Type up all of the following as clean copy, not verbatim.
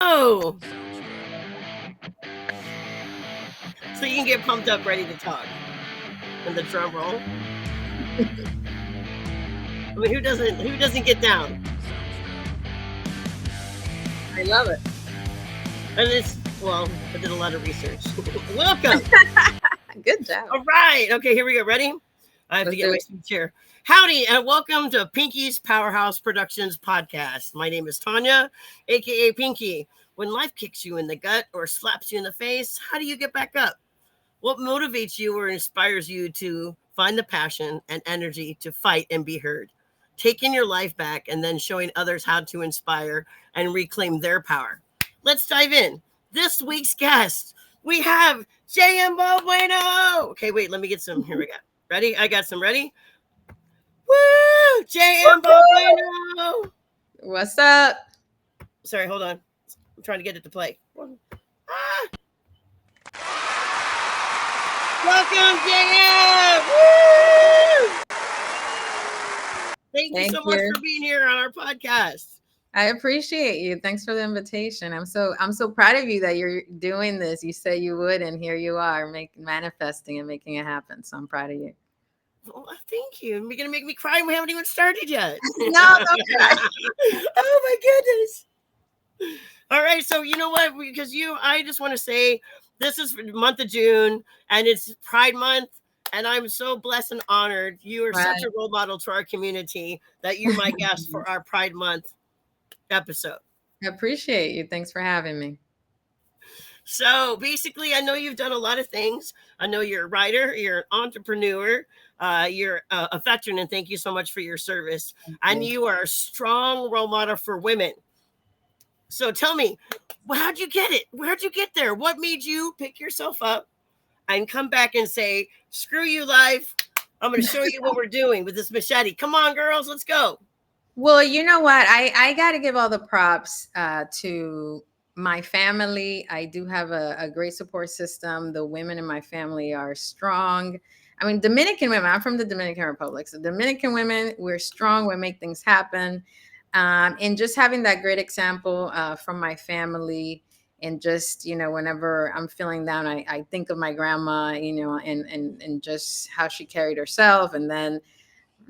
Oh, so you can get pumped up, ready to talk. And the drum roll. I mean, who doesn't get down? I love it. And I did a lot of research. Welcome. Good job. All right. Okay, here we go. Ready? I have to Let's get do my it. sweet chair. Howdy, and welcome to Pinky's Powerhouse Productions podcast. My name is Tanya, aka Pinky. When life kicks you in the gut or slaps you in the face, how do you get back up? What motivates you or inspires you to find the passion and energy to fight and be heard? Taking your life back and then showing others how to inspire and reclaim their power. Let's dive in. This week's guest, we have JM Balbuena. Okay, wait, let me get some. Here we go. Ready? I got some ready. Woo! JM Balbuena. What's up? Sorry, hold on. I'm trying to get it to play. Ah! Welcome, JM! Woo! Thank you so much for being here on our podcast. I appreciate you. Thanks for the invitation. I'm so proud of you that you're doing this. You said you would, and here you are, manifesting and making it happen. So I'm proud of you. Oh, thank you. You're gonna make me cry. We haven't even started yet. No, don't cry. Oh my goodness. All right, so you know what? I just want to say this is for the month of June, and it's Pride Month, and I'm so blessed and honored. You are such a role model to our community that you're my guest for our Pride Month episode. I appreciate you. Thanks for having me. So basically, I know you've done a lot of things. I know you're a writer, you're an entrepreneur, you're a veteran, and thank you so much for your service. And you are a strong role model for women. So tell me, how'd you get it? Where'd you get there? What made you pick yourself up and come back and say, screw you, life. I'm going to show you what we're doing with this machete. Come on, girls, let's go. Well, you know what? I got to give all the props to my family. I do have a great support system. The women in my family are strong. I mean, Dominican women, I'm from the Dominican Republic. So Dominican women, we're strong. We make things happen. And just having that great example from my family, and just, whenever I'm feeling down, I think of my grandma, and just how she carried herself. And then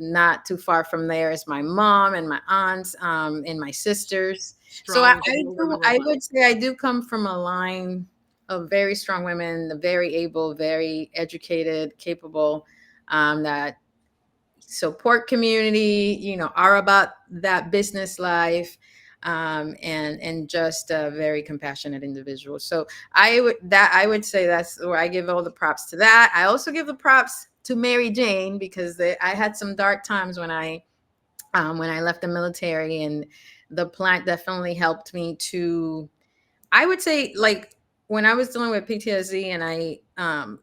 not too far from there is my mom and my aunts, and my sisters. So I would say I do come from a line of very strong women, very able, very educated, capable, that support community, are about that business life, and just a very compassionate individual. So I would say that's where I give all the props to that. I also give the props to Mary Jane, because I had some dark times when I left the military, and the plant definitely helped me to, I would say, like, when I was dealing with PTSD and I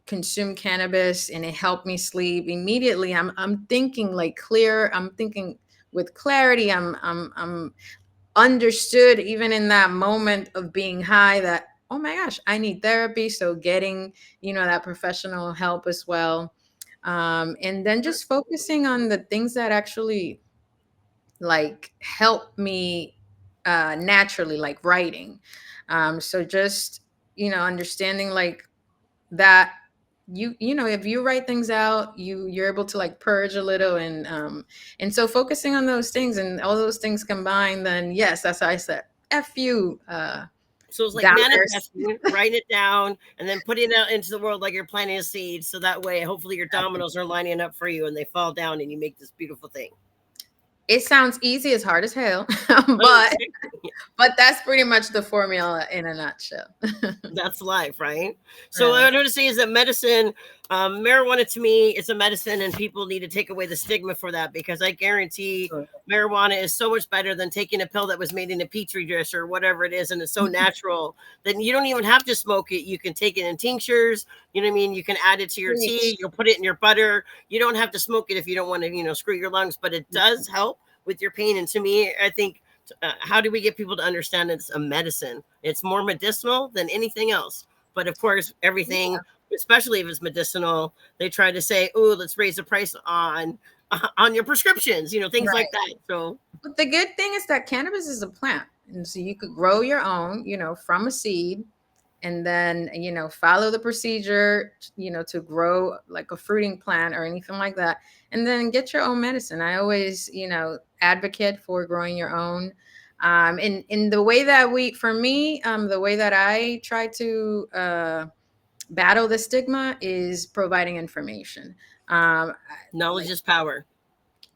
consumed cannabis and it helped me sleep immediately, I'm thinking like clear. I'm thinking with clarity. I'm understood even in that moment of being high that, oh my gosh, I need therapy. So getting, that professional help as well. And then just focusing on the things that actually like help me naturally, like writing. So just, understanding like that if you write things out, you're able to like purge a little, and so focusing on those things and all those things combined, then yes, that's how I said F you. So it's like manifesting, writing it down, and then putting it out into the world like you're planting a seed. So that way, hopefully your dominoes are lining up for you and they fall down and you make this beautiful thing. It sounds easy, it's hard as hell, but that's pretty much the formula in a nutshell. That's life, right? So what I want to say is that medicine, marijuana, to me, it's a medicine, and people need to take away the stigma for that, because I guarantee marijuana is so much better than taking a pill that was made in a petri dish or whatever it is, and it's so natural that you don't even have to smoke it. You can take it in tinctures. You know what I mean? You can add it to your tea. You'll put it in your butter. You don't have to smoke it if you don't want to, screw your lungs, but it does help with your pain. And to me, I think, how do we get people to understand it's a medicine? It's more medicinal than anything else. But of course, everything, especially if it's medicinal, they try to say, "Oh, let's raise the price on your prescriptions," things like that. So, but the good thing is that cannabis is a plant. And so you could grow your own, from a seed, and then, follow the procedure, to grow like a fruiting plant or anything like that, and then get your own medicine. I always, advocate for growing your own. In the way that for me, the way that I try to battle the stigma is providing information. Knowledge Like is power.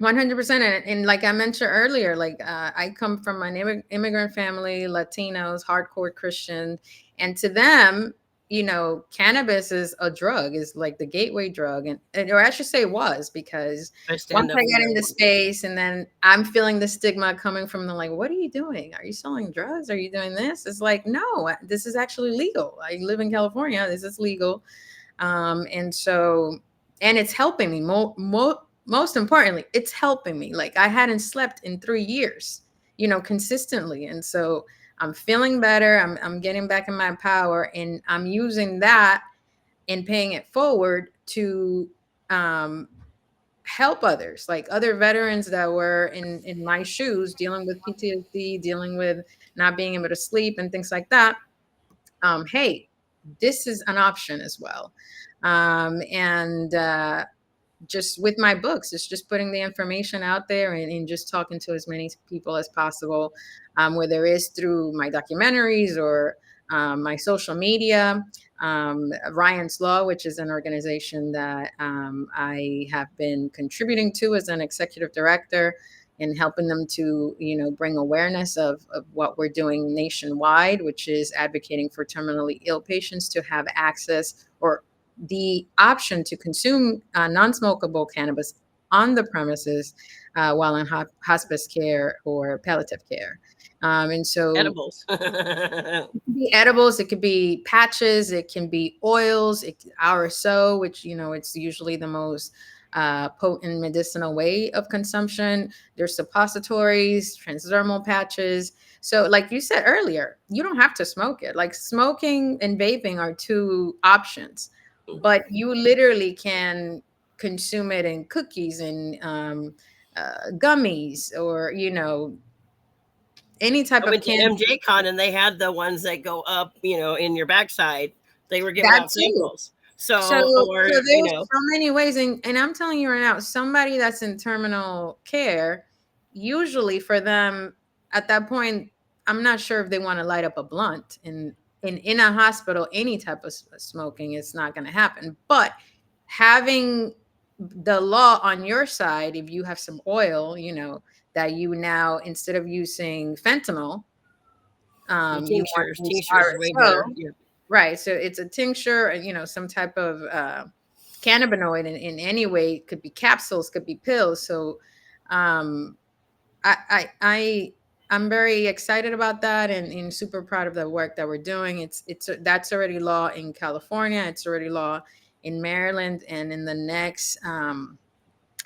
100%. And like I mentioned earlier, like I come from an immigrant family, Latinos, hardcore Christian, and to them, cannabis is a drug, is like the gateway drug, or I should say was, because I once stand I up for got into marijuana. space, and then I'm feeling the stigma coming from the, like, what are you doing? Are you selling drugs? Are you doing this? It's like, no, this is actually legal. I live in California. This is legal. And so, and it's helping me. Most importantly, it's helping me. Like, I hadn't slept in 3 years, consistently. And so I'm feeling better. I'm getting back in my power, and I'm using that and paying it forward to um, help others, like other veterans that were in my shoes, dealing with PTSD, dealing with not being able to sleep and things like that. Hey, this is an option as well. And just with my books, it's just putting the information out there, and just talking to as many people as possible, whether it's through my documentaries or my social media. Ryan's Law, which is an organization that I have been contributing to as an executive director, and helping them to, bring awareness of what we're doing nationwide, which is advocating for terminally ill patients to have access or the option to consume non-smokable cannabis on the premises while in hospice care or palliative care. And so Edibles. it could be edibles, it could be patches, it can be oils, RSO, which, it's usually the most potent medicinal way of consumption. There's suppositories, transdermal patches. So, like you said earlier, you don't have to smoke it. Like, smoking and vaping are two options, but you literally can consume it in cookies and gummies, or, any type I of went to candy. MJ Con and they had the ones that go up, in your backside. They were giving That out too. samples. So, So, or, there's so many ways, and I'm telling you right now, somebody that's in terminal care, usually for them at that point, I'm not sure if they want to light up a blunt in a hospital. Any type of smoking is not going to happen. But having the law on your side, if you have some oil, that you now, instead of using fentanyl, you want to use tinctures are way RSO. better. Yeah. Right. So it's a tincture, some type of cannabinoid in any way. It could be capsules, could be pills. So um, I'm very excited about that, and super proud of the work that we're doing. That's already law in California. It's already law in Maryland, and in the next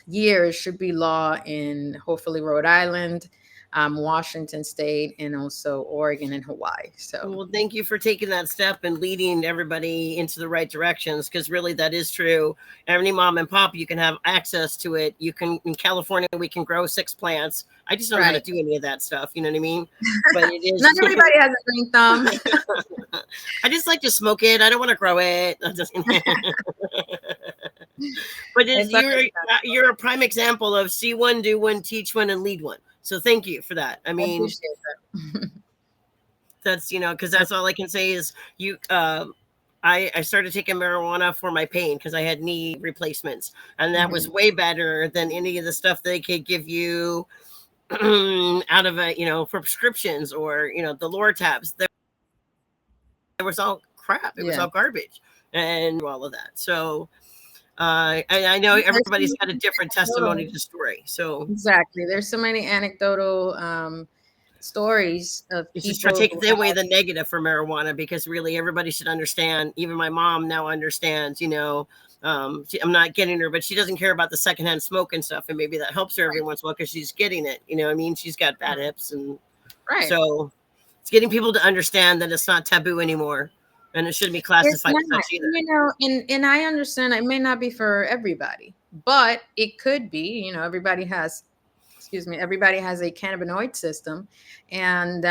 year, it should be law in hopefully Rhode Island, Washington State, and also Oregon and Hawaii. So Well, thank you for taking that step and leading everybody into the right directions, because really that is true. Every mom and pop, you can have access to it. You can, in California, we can grow 6 plants. I just don't know how to right. do any of that stuff. You know what I mean? But it Not is. everybody has a green thumb. I just like to smoke it. I don't want to grow it. But It's you're a prime example of see one, do one, teach one, and lead one. So thank you for that. I I mean, appreciate that. that's because that's all I can say is you. I started taking marijuana for my pain because I had knee replacements, and that was Mhm. way better than any of the stuff they could give you out of a for prescriptions or the lower tabs. There was all crap. It was Yeah. all garbage, and all of that. So I know There's so everybody's got a many different testimony anecdotal- to story. So Exactly. There's so many anecdotal stories of it's just trying to people take who away the negative for marijuana, because really everybody should understand. Even my mom now understands. I'm not getting her, but she doesn't care about the secondhand smoke and stuff, and maybe that helps her every once in a while because she's getting it. You know, what I mean, she's got bad hips, and right. so it's getting people to understand that it's not taboo anymore, and it shouldn't be It's classified as not, such either. and I understand it may not be for everybody, but it could be. Everybody has excuse me, everybody has a cannabinoid system. And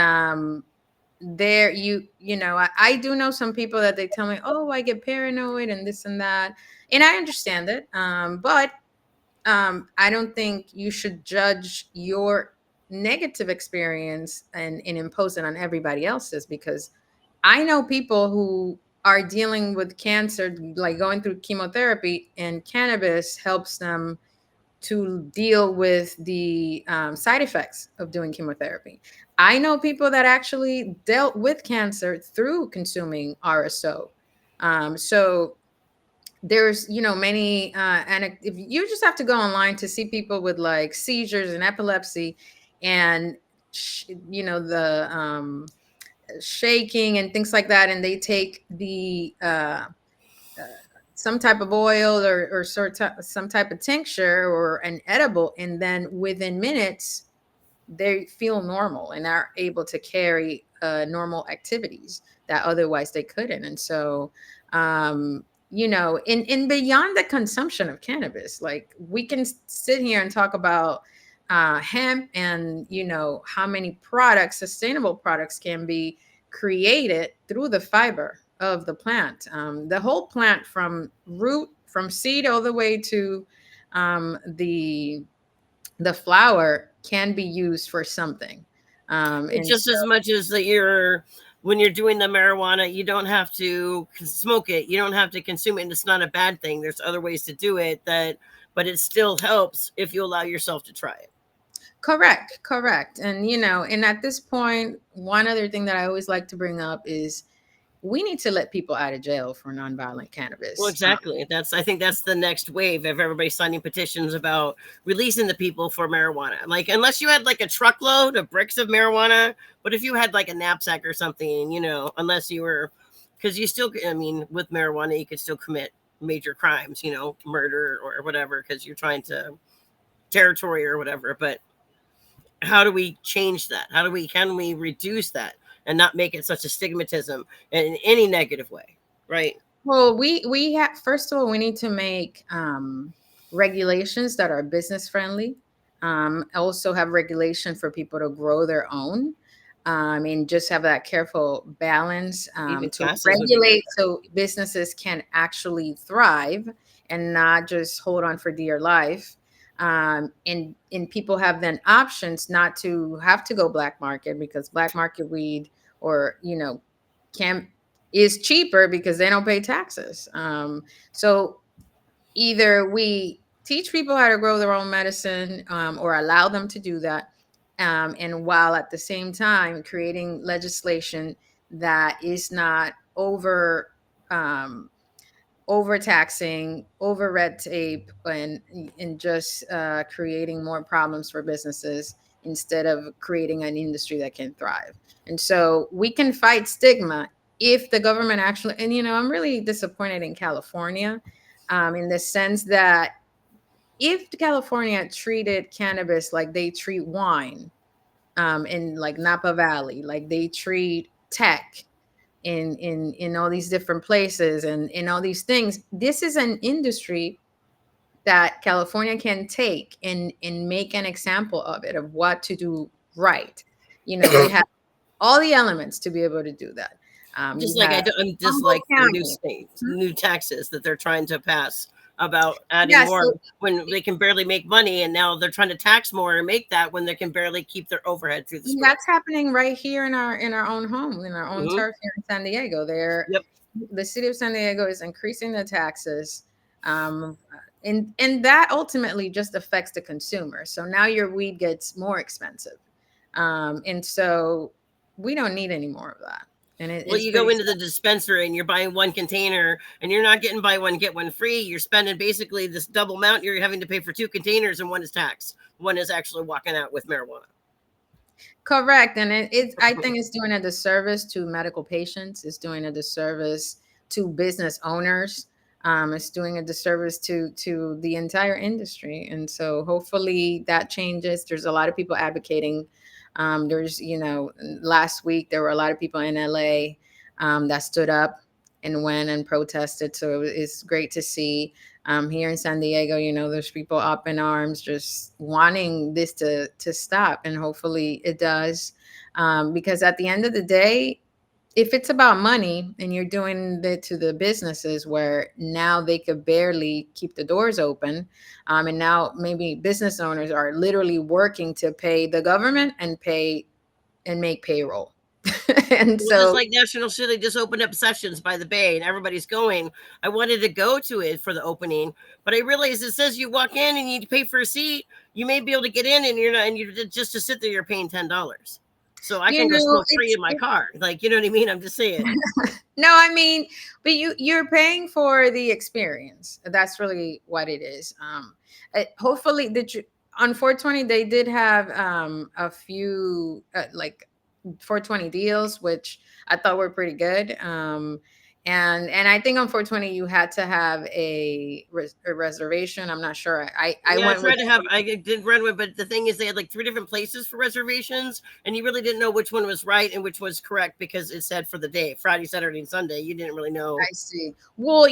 there you know, I do know some people that they tell me, oh, I get paranoid and this and that, and I understand it. But I don't think you should judge your negative experience and impose it on everybody else's, because I know people who are dealing with cancer, like going through chemotherapy, and cannabis helps them to deal with the side effects of doing chemotherapy. I know people that actually dealt with cancer through consuming RSO. So there's, you know, many and if you just have to go online to see people with like seizures and epilepsy, and you know, the shaking and things like that, and they take the uh, some type of oil or some type of tincture or an edible, and then within minutes they feel normal and are able to carry normal activities that otherwise they couldn't. And so, you know, in beyond the consumption of cannabis, like we can sit here and talk about hemp, and you know how many products, sustainable products, can be created through the fiber of the plant. The whole plant, from root, from seed, all the way to the flower, can be used for something. It's And just so, as much as that you're when you're doing the marijuana, you don't have to smoke it. You don't have to consume it. And it's not a bad thing. There's other ways to do it that, but it still helps if you allow yourself to try it. correct, correct. And, you know, and at this point, one other thing that I always like to bring up is we need to let people out of jail for nonviolent Well, cannabis. exactly. I think that's the next wave of everybody signing petitions about releasing the people for marijuana. Like, unless you had like a truckload of bricks of marijuana, but if you had like a knapsack or something, you know, unless you were, because you still, I mean, with marijuana, you could still commit major crimes, you know, murder or whatever, because you're trying to territory or whatever. But how do we change that? Can we reduce that and not make it such a stigmatism in any negative way? Right. Well, we have, first of all, we need to make regulations that are business friendly. Also have regulation for people to grow their own. And just have that careful balance Even to classes would be good. regulate so businesses can actually thrive and not just hold on for dear life. And people have then options not to have to go black market, because black market weed, or you know, can is cheaper because they don't pay taxes. So either we teach people how to grow their own medicine, or allow them to do that, and while at the same time creating legislation that is not um, overtaxing, over red tape, and just creating more problems for businesses instead of creating an industry that can thrive. And so we can fight stigma if the government actually, and you know, I'm really disappointed in California, in the sense that if California treated cannabis like they treat wine, in like Napa Valley, like they treat tech in all these different places and in all these things. This is an industry that California can take and make an example of it, of what to do right. You know, they have all the elements to be able to do that. Just You like have I'm just Humboldt like the new County. states, Hmm? new taxes that they're trying to pass about adding Yeah, more so when they can barely make money, and now they're trying to tax more and make that when they can barely keep their overhead through the store. that's happening right here in our own home, in our own Hmm. turf here in San Diego. Yep. The city of San Diego is increasing the taxes, and that ultimately just affects the consumer. So now your weed gets more expensive, and so we don't need any more of that. And Well, it's you go pretty into sad. the dispenser and you're buying one container, and you're not getting buy one get one free. You're spending basically this double amount. You're having to pay for two containers, and one is tax. One is actually walking out with marijuana. Correct, and I think it's doing a disservice to medical patients. It's doing a disservice to business owners. It's doing a disservice to the entire industry, and so hopefully that changes. There's a lot of people advocating. There's, you know, last week there were a lot of people in LA that stood up and went and protested. So it's great to see here in San Diego, there's people up in arms just wanting this to stop, and hopefully it does. Because at the end of the day, if it's about money and you're doing it to the businesses where now they could barely keep the doors open, and now maybe business owners are literally working to pay the government and pay and make payroll. And Well, just so like National City just opened up Sessions by the Bay and everybody's going. I wanted to go to it for the opening, but I realized it says you walk in and you need to pay for a seat. You may be able to get in and you're not, and you just to sit there, you're paying $10. So I can go smoke free in my car. Like, you know what I mean? I'm just saying. No, I mean, but you're paying for the experience. That's really what it is. Hopefully, on 420 they did have a few like 420 deals, which I thought were pretty good. And I think on 420 you had to have a reservation. I'm not sure. I Yeah, I went with tried to have, I did run with, but the thing is, they had like 3 different places for reservations, and you really didn't know which one was right and which was correct because it said for the day, Friday, Saturday, and Sunday. You didn't really know. I see. Well,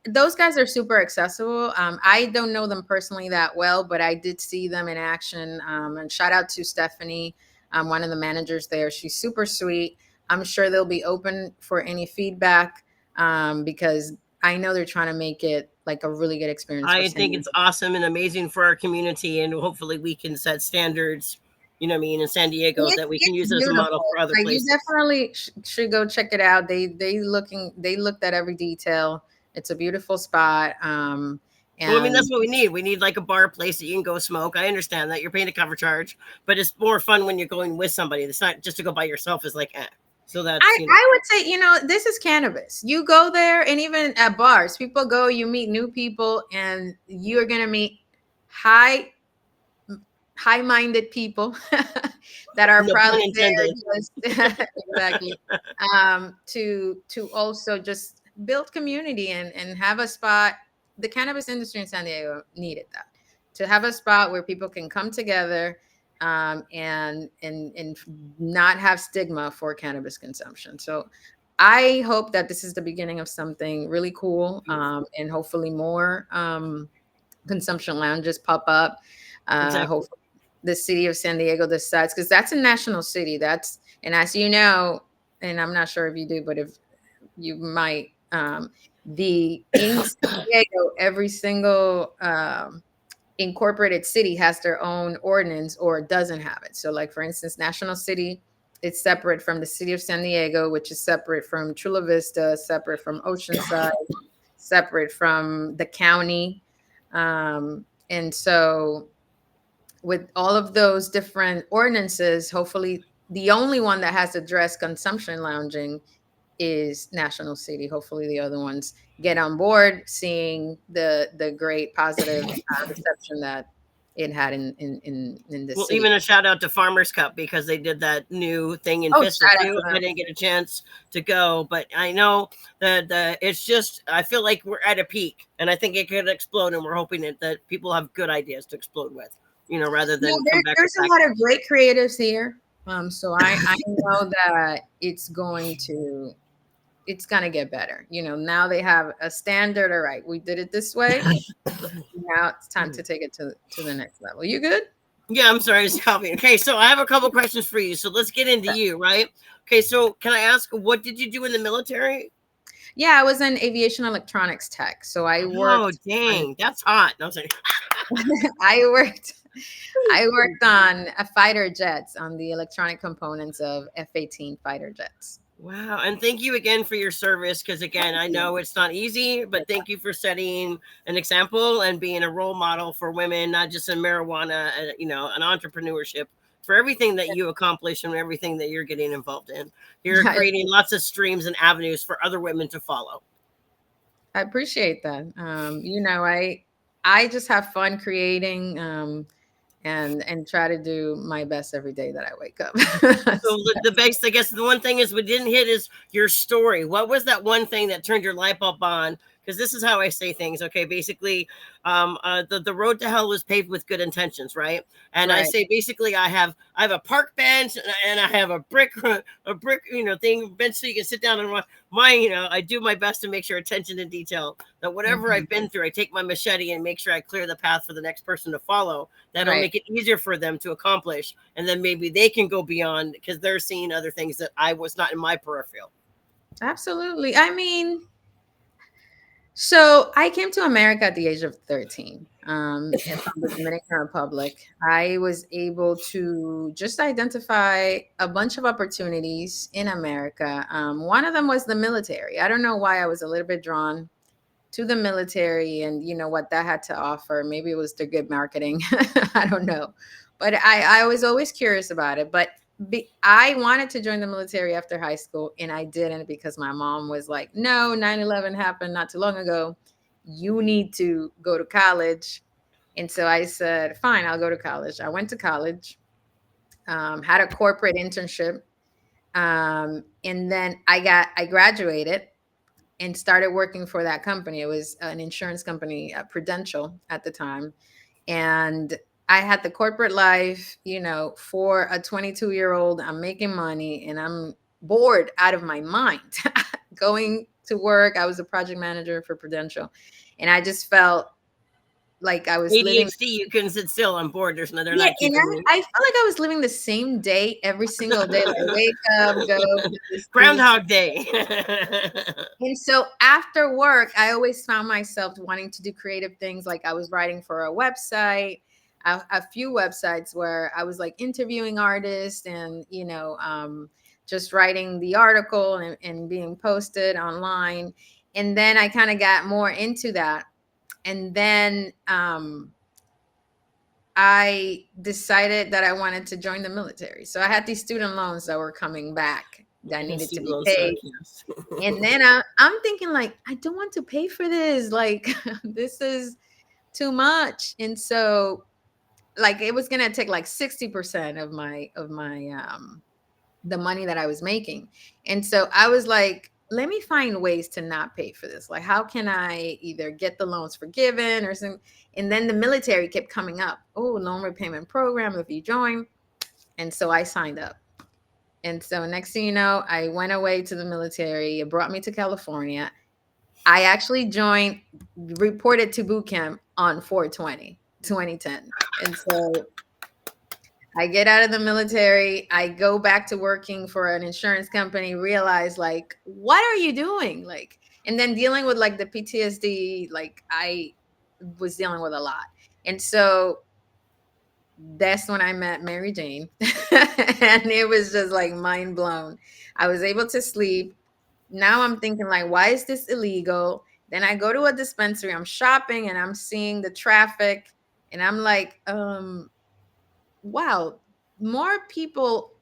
those guys are super accessible. I don't know them personally that well, but I did see them in action. And shout out to Stephanie, one of the managers there. She's super sweet. I'm sure they'll be open for any feedback, because I know they're trying to make it like a really good experience for I think Cindy. it's awesome and amazing for our community, and hopefully we can set standards, you know what I mean, in San Diego that we can It's use as a model beautiful. for other Like, you places. definitely should go check it out. They looked at every detail. It's a beautiful spot. Well, I mean, that's And what we need. We need like a bar place that you can go smoke. I understand that you're paying a cover charge, but it's more fun when you're going with somebody. It's not just to go by yourself. Is like, so that's I would say, this is cannabis. You go there, and even at bars, people go, you meet new people, and you're gonna meet high high-minded people that are no pun probably intended. there just exactly, to also just build community and have a spot. The cannabis industry in San Diego needed that, to have a spot where people can come together, and not have stigma for cannabis consumption. So I hope that this is the beginning of something really cool, and hopefully more consumption lounges pop up. Exactly. Hopefully the city of San Diego decides, because that's a national city. And as you know, and I'm not sure if you do, but if you might, the in San Diego, every single incorporated city has their own ordinance or doesn't have it. So, like, for instance, National City, it's separate from the city of San Diego, which is separate from Chula Vista, separate from Oceanside, separate from the county. And so, with all of those different ordinances, hopefully the only one that has addressed consumption lounging is National City. Hopefully the other ones get on board, seeing the great positive reception that it had in the Well, city. even a shout out to Farmers Cup because they did that new thing in Oh, Fister shout out too. to I them. didn't get a chance to go, but I know that it's just, I feel like we're at a peak, and I think it could explode, and we're hoping that people have good ideas to explode with, rather than come back with There's a back. lot of great creatives here. So I know that it's gonna get better. Now they have a standard. All right, we did it this way. Now it's time to take it to the next level. You good? Yeah, I'm sorry, it's copying. Okay, so I have a couple questions for you. So let's get into you, right? Okay, so can I ask, what did you do in the military? Yeah, I was in aviation electronics tech. So I Oh, worked on dang, that's hot. No, I'm sorry. I worked I worked on fighter jets, on the electronic components of F-18 fighter jets. Wow. And thank you again for your service. Because again, Thank I you. know it's not easy, but thank you for setting an example and being a role model for women, not just in marijuana, an entrepreneurship, for everything that you accomplish and everything that you're getting involved in. You're creating lots of streams and avenues for other women to follow. I appreciate that. I just have fun creating, and try to do my best every day that I wake up. So the base, I guess the one thing is we didn't hit is your story. What was that one thing that turned your light bulb on? because this is how I say things. Okay, basically, the road to hell was paved with good intentions, right? And I Right. say basically, I have a park bench and I have a brick thing bench so you can sit down and watch. I do my best to make sure attention to detail that whatever Mhm. I've been through, I take my machete and make sure I clear the path for the next person to follow. That'll Right. make it easier for them to accomplish, and then maybe they can go beyond because they're seeing other things that I was not in my peripheral. Absolutely. I mean, so I came to America at the age of 13, from the Dominican Republic. I was able to just identify a bunch of opportunities in America. One of them was the military. I don't know why I was a little bit drawn to the military and what that had to offer. Maybe it was the good marketing. I don't know. But I was always curious about it. But I wanted to join the military after high school and I didn't because my mom was like, no, 9/11 happened not too long ago. You need to go to college. And so I said, fine, I'll go to college. I went to college, had a corporate internship. And then I graduated and started working for that company. It was an insurance company, Prudential at the time. And I had the corporate life, for a 22-year-old, I'm making money and I'm bored out of my mind going to work. I was a project manager for Prudential. And I just felt like I was living. ADHD, you couldn't sit still. I'm bored. They're Yeah, not and keeping me. I felt like I was living the same day every single day. Like wake up, go to this beach. Groundhog Day. And so after work, I always found myself wanting to do creative things. Like I was writing for a website, a few websites where I was like interviewing artists and, just writing the article and being posted online. And then I kind of got more into that. And then I decided that I wanted to join the military. So I had these student loans that were coming back that needed to Student be loan suck, paid. yes. And then I'm thinking like, I don't want to pay for this. Like, this is too much. And so like it was gonna take like 60% of my the money that I was making. And so I was like, let me find ways to not pay for this. Like, how can I either get the loans forgiven or something? And then the military kept coming up. Oh, loan repayment program if you join. And so I signed up. And so next thing you know, I went away to the military. It brought me to California. I actually reported to boot camp on 4/20, 2010. And so I get out of the military, I go back to working for an insurance company, realize like, what are you doing? Like, and then dealing with like the PTSD, like I was dealing with a lot. And so that's when I met Mary Jane. And it was just like mind blown. I was able to sleep. Now I'm thinking like, why is this illegal? Then I go to a dispensary, I'm shopping and I'm seeing the traffic and I'm like, wow, more people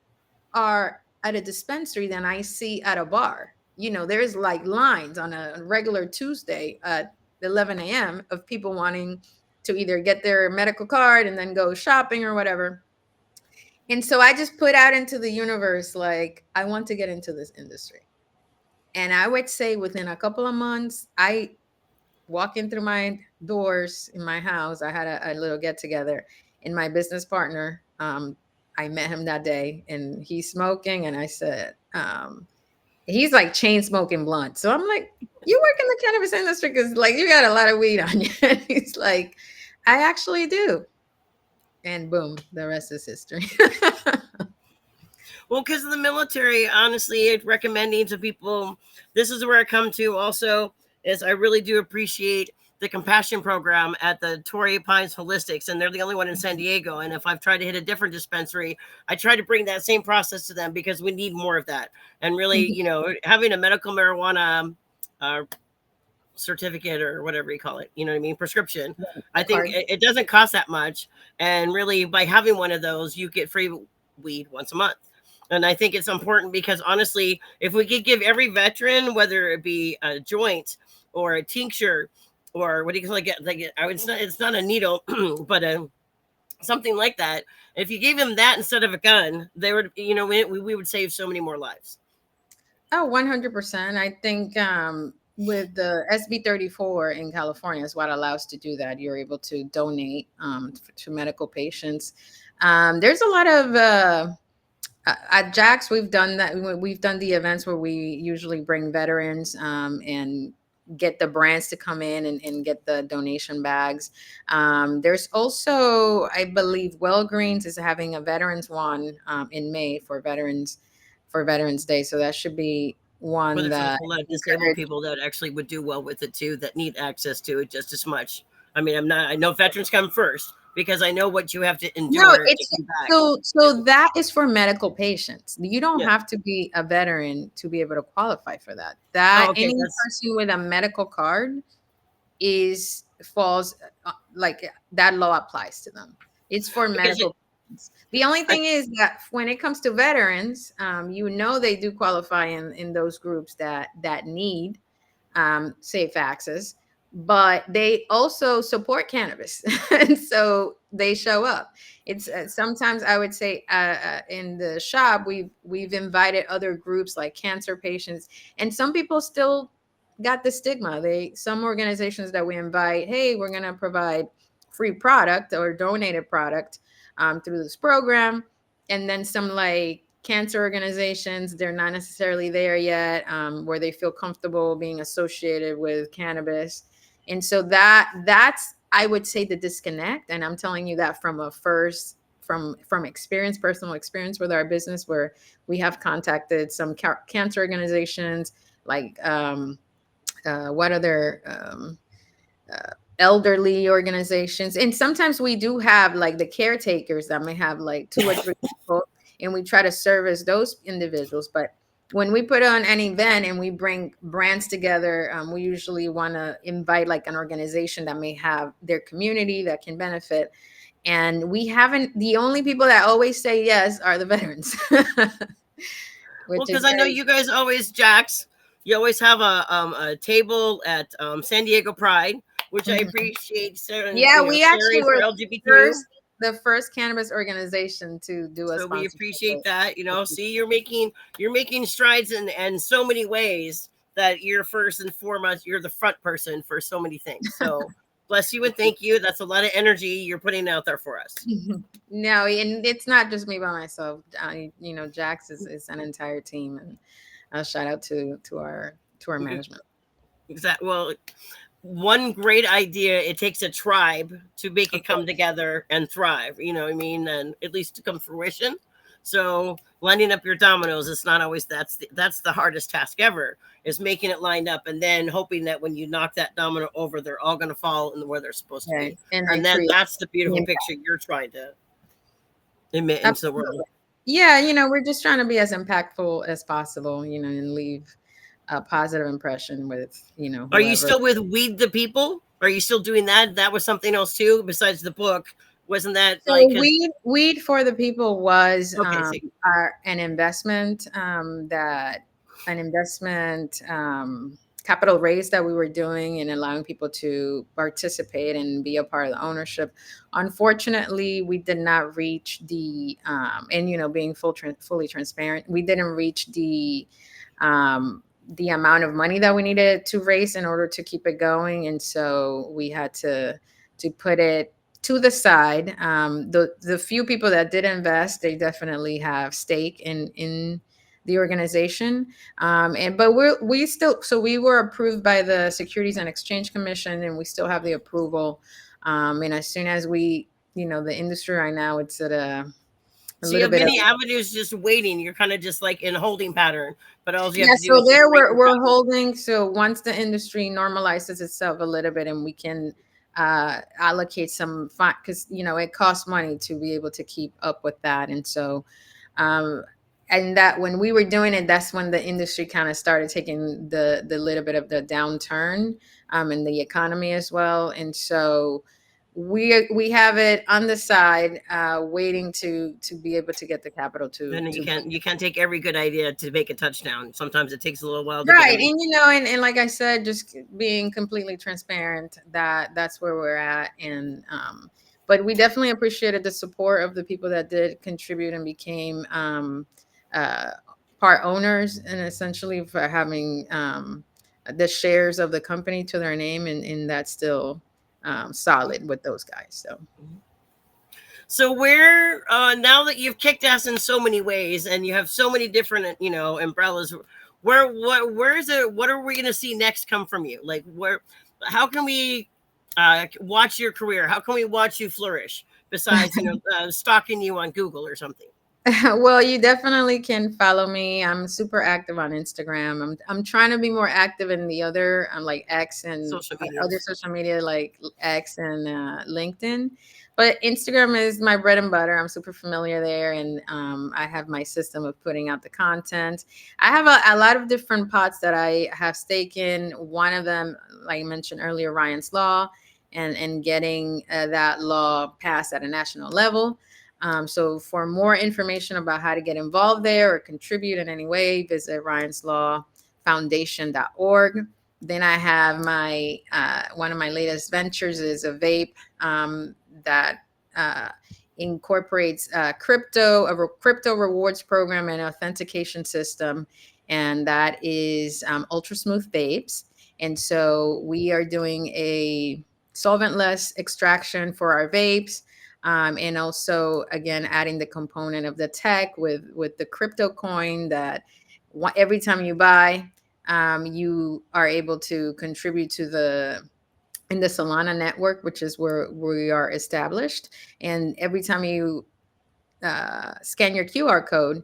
are at a dispensary than I see at a bar. There's like lines on a regular Tuesday at 11 a.m. of people wanting to either get their medical card and then go shopping or whatever. And so I just put out into the universe, like, I want to get into this industry. And I would say within a couple of months, I walking through my doors in my house, I had a little get together, and my business partner, I met him that day, and he's smoking, and I said, he's like chain smoking blunt. So I'm like, you work in the cannabis industry because like you got a lot of weed on you. And he's like, I actually do. And boom, the rest is history. Well, because of the military, honestly, recommending to people, this is where I come to also, is I really do appreciate the compassion program at the Torrey Pines Holistics, and they're the only one in San Diego. And if I've tried to hit a different dispensary, I try to bring that same process to them because we need more of that. And really, having a medical marijuana uh, certificate or whatever you call it, you know what I mean, prescription. I The think card. it doesn't cost that much, and really by having one of those, you get free weed once a month. And I think it's important because honestly, if we could give every veteran, whether it be a joint or a tincture or what do you call it, it's not a needle, but a something like that. If you gave them that instead of a gun, they would, we would save so many more lives. Oh, 100%. I think with the SB 34 in California is what allows to do that. You're able to donate to medical patients. There's a lot of at Jax, we've done that. We've done the events where we usually bring veterans and get the brands to come in and get the donation bags. There's also, I believe, Wellgreens is having a veterans one in May for Veterans Day. So that should be But one there's that also a lot of disabled encourage. people that actually would do well with it too, that need access to it just as much. I mean, I know veterans come first because I know what you have to No, endure to it's come back. so that is for medical patients. You don't Yeah. have to be a veteran to be able to qualify for that. Oh, That okay. any That's person with a medical card is falls like that law applies to them. It's for because medical patients. The only I, thing is that when it comes to veterans, they do qualify in those groups that need safe access, but they also support cannabis, and so they show up. It's sometimes I would say in the shop we've invited other groups like cancer patients, and some people still got the stigma. Some organizations that we invite, hey, we're going to provide free product or donated product through this program, and then some like cancer organizations, they're not necessarily there yet, where they feel comfortable being associated with cannabis. And so that's I would say the disconnect. And I'm telling you that from a first from experience, personal experience with our business, where we have contacted some cancer organizations, like what other elderly organizations. And sometimes we do have like the caretakers that may have like two or three people, and we try to service those individuals. But when we put on an event and we bring brands together, we usually want to invite like an organization that may have their community that can benefit. And we haven't, the only people that always say yes are the veterans, well, which is because I know very, you guys always Jax. You always have a table at San Diego Pride, which I Mhm. appreciate. Yeah, we actually Sharing for were LGBTQ. the first cannabis organization to do a So we sponsorship. appreciate that. See, you're making strides in so many ways that you're first and foremost, you're the front person for so many things. So bless you and thank you. That's a lot of energy you're putting out there for us. No, and it's not just me by myself. Jax is an entire team, and a shout out to our management. Exactly. Well, one great idea, it takes a tribe to make it Of come course. together and thrive, you know what I mean, and at least to come fruition. So lining up your dominoes, it's not always, that's the hardest task ever, is making it lined up and then hoping that when you knock that domino over, they're all going to fall in where they're supposed to Right. be. And I And then create that's the beautiful impact. picture you're trying to emit into the world. Absolutely. Yeah, we're just trying to be as impactful as possible, and leave a positive impression with, Are you whoever. still with Weed the People? Are you still doing that? That was something else too besides the book. Wasn't that like, So because weed for the people was okay, see, an investment capital raise that we were doing and allowing people to participate and be a part of the ownership. Unfortunately, we did not reach and being fully transparent, we didn't reach the amount of money that we needed to raise in order to keep it going, and so we had to put it to the side. The few people that did invest, they definitely have stake in the organization. And but we still, so we were approved by the Securities and Exchange Commission, and we still have the approval. And as soon as the industry right now, it's at a so you little have bit of. many avenues just waiting. You're kind of just like in a holding pattern, but all you have Yeah, to do so is just there wait we're and we're trust. holding. So once the industry normalizes itself a little bit, and we can allocate some fund, because it costs money to be able to keep up with that, and so um, and that when we were doing it, that's when the industry kind of started taking the little bit of the downturn in the economy as well, and so we have it on the side, waiting to be able to get the capital to Then you to can't you can't take every good idea to make a touchdown. Sometimes it takes a little while to get Right. them. And and like I said, just being completely transparent, that's where we're at. And but we definitely appreciated the support of the people that did contribute and became uh part owners, and essentially for having the shares of the company to their name, and that's still solid with those guys. So So where now that you've kicked ass in so many ways and you have so many different umbrellas, where is it? What are we going to see next come from you? Like where? How can we watch your career? How can we watch you flourish? Besides stalking you on Google or something. well, you definitely can follow me. I'm super active on Instagram. I'm trying to be more active in the other like X and Social other medias. social media like X and LinkedIn. But Instagram is my bread and butter. I'm super familiar there, and I have my system of putting out the content. I have a lot of different pots that I have stake in. One of them, like I mentioned earlier, Ryan's Law, and getting that law passed at a national level. So for more information about how to get involved there or contribute in any way, visit ryanslawfoundation.org. Then I have my one of my latest ventures is a vape that uh, incorporates crypto rewards program and authentication system, and that is Ultra Smooth Vapes. And so we are doing a solventless extraction for our vapes, and also again adding the component of the tech with the crypto coin that every time you buy, you are able to contribute to the in the Solana network, which is where we are established. And every time you scan your QR code,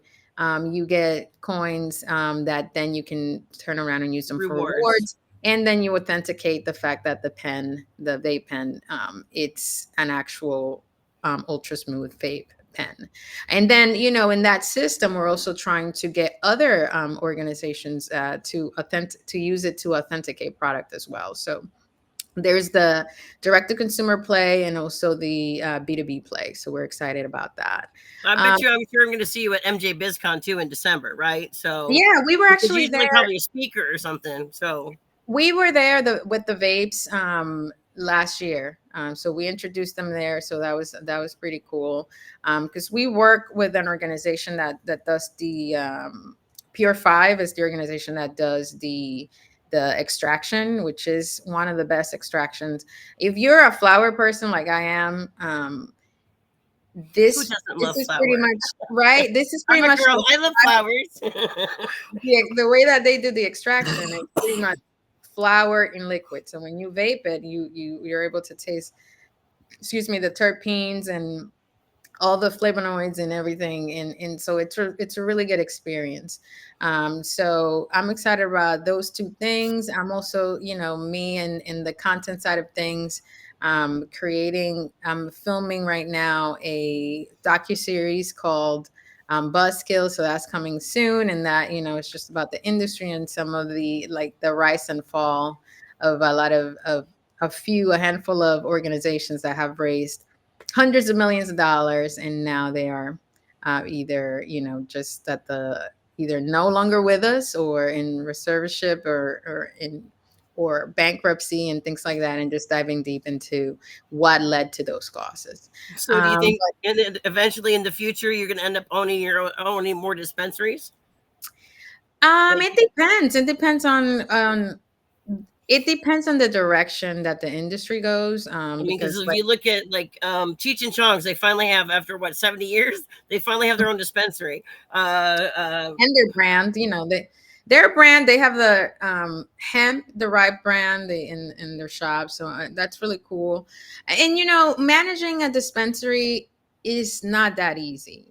you get coins that then you can turn around and use them for Rewards. rewards. And then you authenticate the fact that the vape pen, it's an actual ultra smooth vape pen. And then, in that system, we're also trying to get other organizations to use it to authenticate product as well. So there's the direct to consumer play and also the B2B play. So we're excited about that. I Um, bet you. I'm sure I'm going to see you at MJ BizCon too in December, right? So yeah, we were because actually usually there. probably a speaker or something. So We were there with the vapes last year. So we introduced them there. So that was pretty cool. Because we work with an organization that does the Pure Five is the organization that does the extraction, which is one of the best extractions. If you're a flower person like I am, who this doesn't this love is pretty flowers? much right. This is I'm pretty a much girl. I love flowers. the way that they do the extraction is pretty much flour in liquid. So when you vape it, you're able to taste, excuse me, the terpenes and all the flavonoids and everything, and so it's a really good experience. So I'm excited about those two things. I'm also, me and in the content side of things, I'm filming right now a docu-series called Buzzkill, so that's coming soon, and that, it's just about the industry and some of the like the rise and fall of a lot of a handful of organizations that have raised hundreds of millions of dollars, and now they are either, just at the either no longer with us or in receivership or bankruptcy and things like that, and just diving deep into what led to those causes. So do you think But eventually in the future you're going to end up owning more dispensaries? Like, it depends. It depends on the direction that the industry goes. I mean, because Because if you look at like Cheech and Chong's, they finally have after what 70 years, they finally have their own dispensary. and their brand, their brand, they have the hemp derived brand in their shop, so that's really cool. And managing a dispensary is not that easy,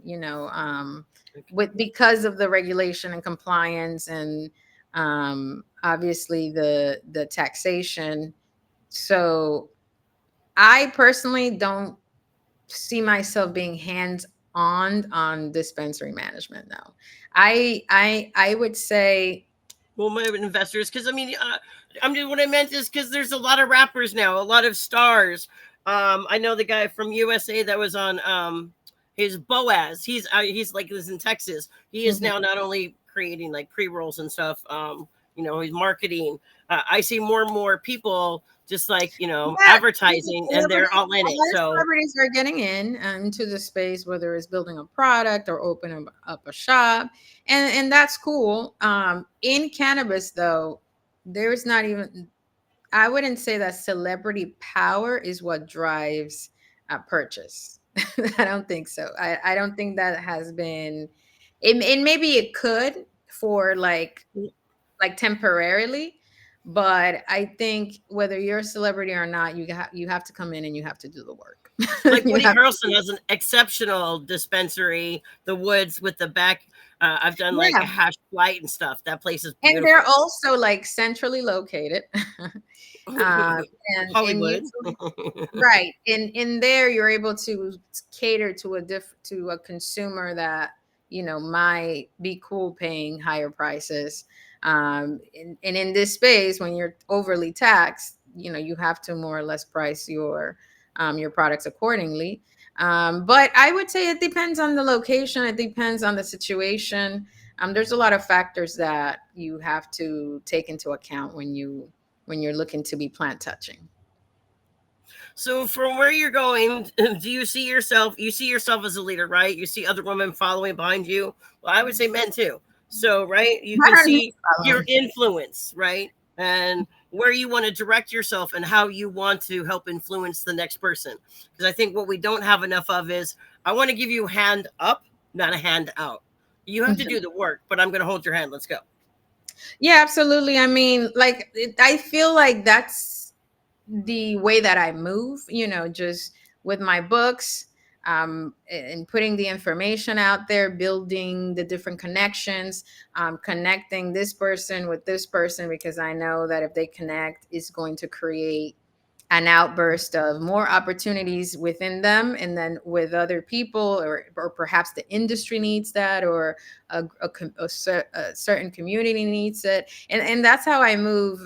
with because of the regulation and compliance, and obviously the taxation. So I personally don't see myself being hands on dispensary management. No, I would say well, my investors, because I mean, I'm just what I meant is because there's a lot of rappers now, a lot of stars. I know the guy from USA that was on his Boaz. He's like this in Texas. He is mhm. now not only creating like pre rolls and stuff. He's marketing. I see more and more people just like Yeah, advertising, and they're all in a it. lot of So celebrities are getting into the space, whether it's building a product or opening up a shop, and that's cool. In cannabis, though, there's not even, I wouldn't say that celebrity power is what drives a purchase. I don't think so. I don't think that has been, it maybe it could for like temporarily, but I think whether you're a celebrity or not, you have to come in and you have to do the work. Like You Woody have to Harrelson has an exceptional dispensary, the Woods with the back. I've done like a yeah. hash flight and stuff. That place is And they're beautiful. also like centrally located. um, and Hollywood. usually, right. In there, you're able to cater to to a consumer that, might be cool paying higher prices. And in this space, when you're overly taxed, you have to more or less price your products accordingly. But I would say it depends on the location. It depends on the situation. There's a lot of factors that you have to take into account when you're looking to be plant touching. So from where you're going, do you see yourself? You see yourself as a leader, right? You see other women following behind you. Well, I would say men too. So right, you I can don't need see to follow. your influence, right, and where you want to direct yourself and how you want to help influence the next person. Because I think what we don't have enough of is I want to give you a hand up, not a hand out. You have to do the work, but I'm going to hold your hand. Let's go. Yeah, absolutely. I mean, I feel like that's the way that I move, just with my books, and putting the information out there, building the different connections, connecting this person with this person, because I know that if they connect, it's going to create an outburst of more opportunities within them and then with other people, or perhaps the industry needs that, or a certain community needs it. And that's how I move,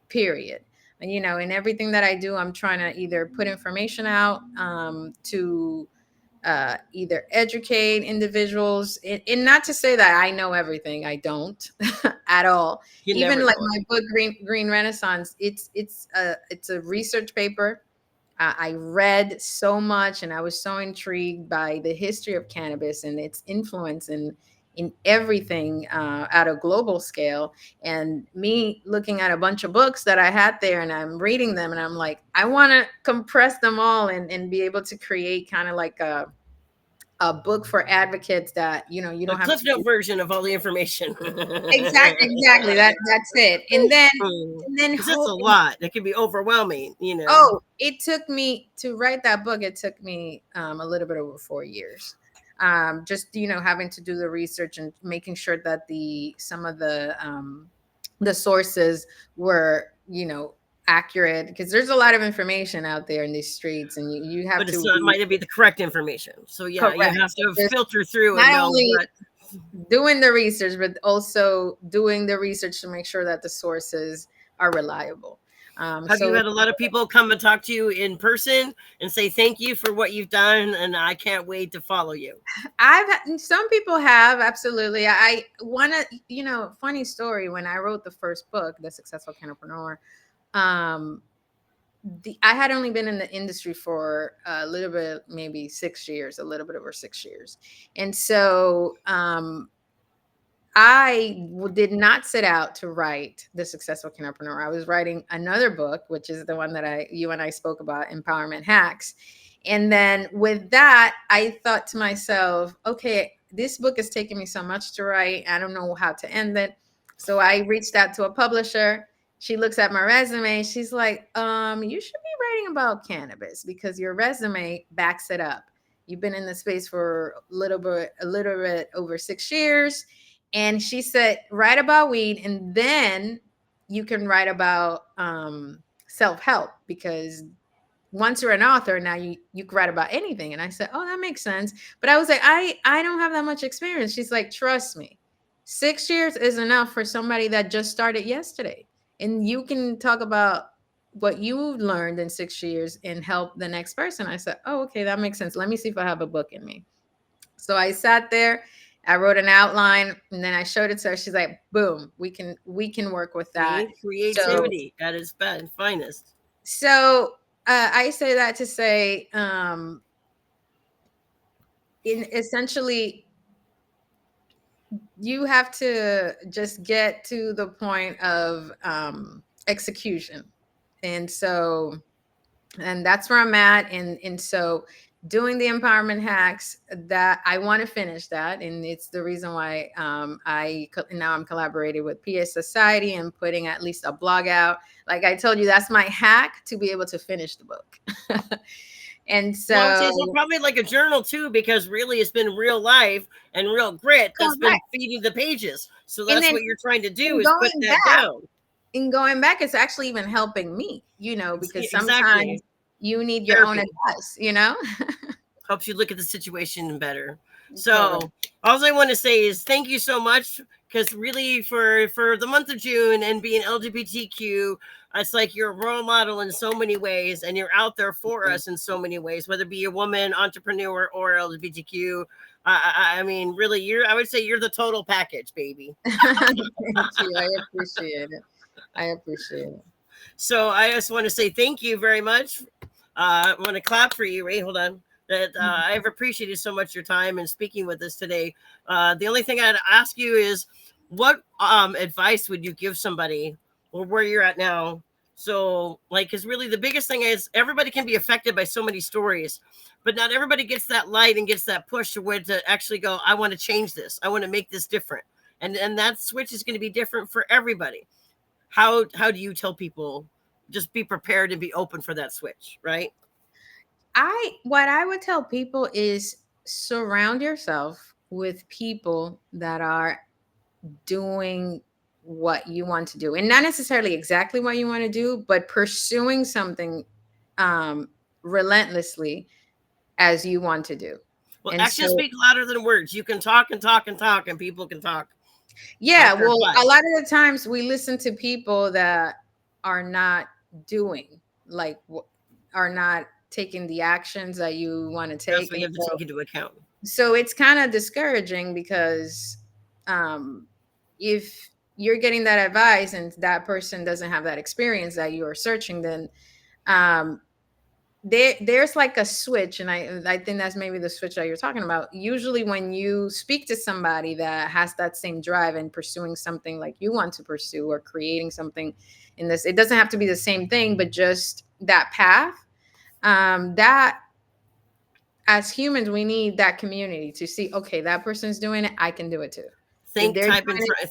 period. And in everything that I do, I'm trying to either put information out, to either educate individuals, and not to say that I know everything. I don't at all. You Even never like know it. my book, Green Renaissance, it's a research paper. I read so much, and I was so intrigued by the history of cannabis and its influence in everything, at a global scale. And me looking at a bunch of books that I had there, and I'm reading them, and I'm like, I want to compress them all and be able to create kind of like a book for advocates that you A don't have Cliff to. Note version of all the information. Exactly, that's it. And then Because it's a hope. lot. It can be overwhelming. Oh, it took me to write that book. It took me a little bit over 4 years. Just having to do the research and making sure that some of the sources were accurate, because there's a lot of information out there in these streets, and you have But it's to not be might not be the correct information. So yeah, you correct. have So to just filter through and not know only what. doing the research, but also doing the research to make sure that the sources are reliable. Have you So had a lot of people come and talk to you in person and say thank you for what you've done, and I can't wait to follow you? some people have, absolutely. I want to, funny story. When I wrote the first book, The Successful Entrepreneur, um, I had only been in the industry for a little bit, maybe 6 years, a little bit over 6 years, and so did not set out to write The Successful Entrepreneur. I was writing another book, which is the one that you and I spoke about, Empowerment Hacks. And then with that, I thought to myself, okay, this book is taking me so much to write. I don't know how to end it. So I reached out to a publisher. She looks at my resume. She's like, you should be writing about cannabis because your resume backs it up. You've been in the space for a little bit over 6 years. And she said, write about weed, and then you can write about self-help, because once you're an author, now you can write about anything. And I said, oh, that makes sense. But I was like, I don't have that much experience. She's like, trust me, 6 years is enough for somebody that just started yesterday. And you can talk about what you learned in 6 years and help the next person. I said, oh, okay, that makes sense. Let me see if I have a book in me. So I sat there, I wrote an outline, and then I showed it to her. She's like, boom, we can work with that. See, So creativity at its best, finest. so I say that to say, in essentially, you have to just get to the point of execution. And so, and that's where I'm at. And so doing the empowerment hacks, that I want to finish that. And it's the reason why now I'm collaborating with PS Society and putting at least a blog out. Like I told you, that's my hack to be able to finish the book. And Well, so, see, so probably like a journal too, because really it's been real life and real grit that's been correct. feeding the pages. So And that's then what you're trying to do in is put going that back, down. it's actually even helping me, because sometimes Exactly. you need your own Therapy advice. helps you look at the situation better. So Correct. all I want to say is thank you so much, because really for the month of June and being LGBTQ, it's like you're a role model in so many ways, and you're out there for us in so many ways, whether it be a woman, entrepreneur, or LGBTQ. I mean, really, I would say you're the total package, baby. Thank you. I appreciate it. I appreciate it. So I just want to say thank you very much. I want to clap for you, Ray. Hold on. That I've appreciated so much your time and speaking with us today. The only thing I'd ask you is, what advice would you give somebody, or where you're at now? So, like, because really the biggest thing is everybody can be affected by so many stories, but not everybody gets that light and gets that push to actually go, I want to change this. I want to make this different. And that switch is going to be different for everybody. How do you tell people just be prepared and be open for that switch, right? What I would tell people is surround yourself with people that are doing what you want to do, and not necessarily exactly what you want to do, but pursuing something um relentlessly as you want to do. Well, And actions so, speak louder than words. You can talk and talk and talk, and people can talk yeah, after well, a five. lot of the times we listen to people that are not doing, like, are not taking the actions that you want to That's take. what you And have to take into account. so it's kind of discouraging because um, if you're getting that advice and that person doesn't have that experience that you are searching, then um, there's like a switch, and I think that's maybe the switch that you're talking about. Usually when you speak to somebody that has that same drive and pursuing something like you want to pursue, or creating something in this, it doesn't have to be the same thing, but just that path, that as humans we need that community to see, okay, that person's doing it, I can do it too. If Think, they're type, and doing it,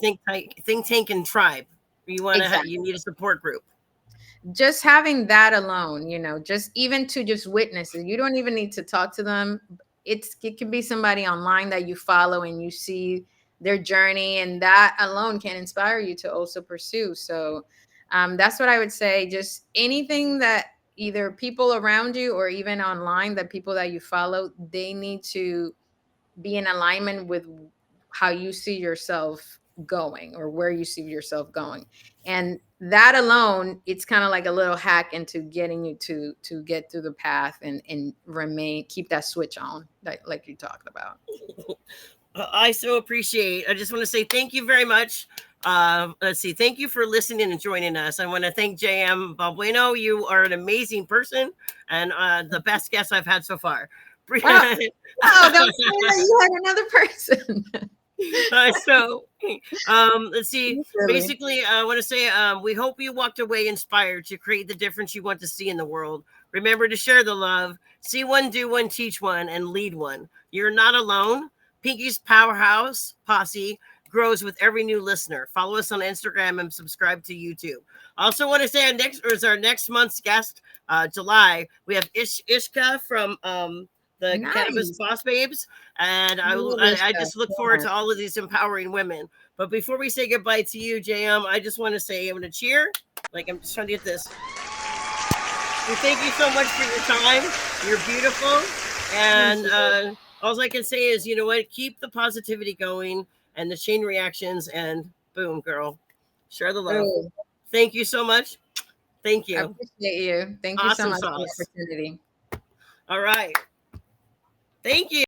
think, tank, and tribe. You exactly. need a support group. Just having that alone, just even to just witness it, you don't even need to talk to them. It can be somebody online that you follow and you see their journey, and that alone can inspire you to also pursue. So that's what I would say. Just anything that either people around you or even online, that people that you follow, they need to be in alignment with how you see yourself going, or where you see yourself going. And that alone, it's kind of like a little hack into getting you to get through the path, and remain, keep that switch on, like you talked about. I so appreciate. I just want to say thank you very much. Let's see. Thank you for listening and joining us. I want to thank JM Balbuena. You are an amazing person and the best guest I've had so far. Oh, wow, don't say that you had another person. So, let's see. Really. Basically, I want to say we hope you walked away inspired to create the difference you want to see in the world. Remember to share the love, see one, do one, teach one, and lead one. You're not alone. Pinky's Powerhouse Posse grows with every new listener. Follow us on Instagram and subscribe to YouTube. Also, want to say our next month's guest, July. We have Ishka from the Cannabis Nice. Boss Babes, and Love I Ishka just look so forward much. to all of these empowering women. But before we say goodbye to you, JM, I just want to say I'm going to cheer. Like, I'm just trying to get this. We thank you so much for your time. You're beautiful, Thank and you. all I can say is, you know what? Keep the positivity going and the chain reactions, and boom, girl, share the love. Oh, Thank you so much. Thank I you. appreciate you. Thank you so Awesome much for the sauce. opportunity. All right. Thank you.